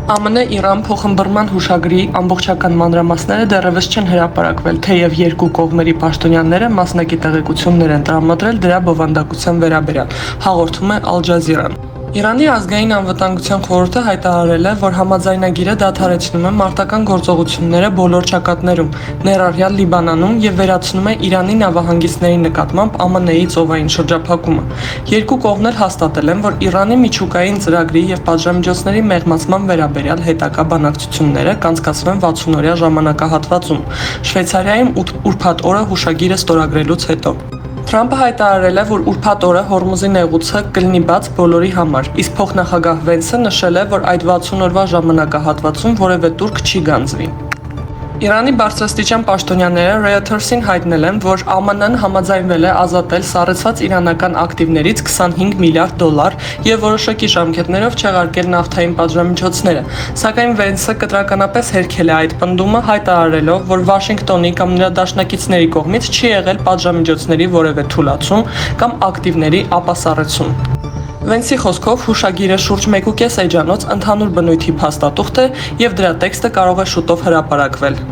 ԱՄՆ-Իրան փոխըմբռնման հուշագրի ամբողջական մանրամասները դեռևս չեն հրապարակվել, թեև երկու կողմերի պաշտոնյաները մասնակի տեղեկություններ են տրամադրել դրա բովանդակության վերաբերյալ, հաղորդում է Ալ Ջազիրան։ Իրանի ազգային անվտանգության խորհուրդը հայտարարել է, որ համաձայնագիրը դադարեցնում է մարտական գործողությունները բոլոր ճակատներում, ներառյալ Լիբանանում եւ վերացնում է Իրանի նավահանգիստների նկատմամբ ԱՄՆ-ի ծովային շրջափակումը։ Երկու կողմն էլ հաստատել են, որ Իրանի միջուկային ծրագրի եւ պատժամիջոցների մեղմացման վերաբերյալ հետագա բանակցությունները կանցկացվեն 60-օրյա ժամանակահատվածում, Շվեյցարիայում ուրբաթ օրը հուշագիրը ստորագրելուց հետո։ Թրամփը հայտարարել է, որ ուրբաթ օրը Հորմուզի նեղուցը կլինի բաց բոլորի համար, իսկ փոխնախագահ Վենսը նշել է, որ այդ 60 օրվա ժամանակահատվածում որևէ տուրք չի գանձվի։ Իրանի բարձրաստիճան պաշտոնյաները Reuters-ին հայտնել են, որ ԱՄՆ-ն համաձայնվել է ազատել սառեցված իրանական ակտիվներից $25 միլիարդ եւ որոշակի ժամկետներով չեղարկել նավթային պատժամիջոցները, սակայն Վենսը կտրականապես հերքել է այդ պնդումը, հայտարարելով, որ Վաշինգտոնի կամ նրա դաշնակիցների կողմից չի եղել պատժամիջոցների որևէ թուլացում կամ ակտիվների ապասառեցում։ Վենսի խոսքով հուշագիրը շուրջ 1.5 էջանոց ընդհանուր բնույթի փաստաթուղթ է եւ դրա տեքստը կարող է շուտով հրապարակվել։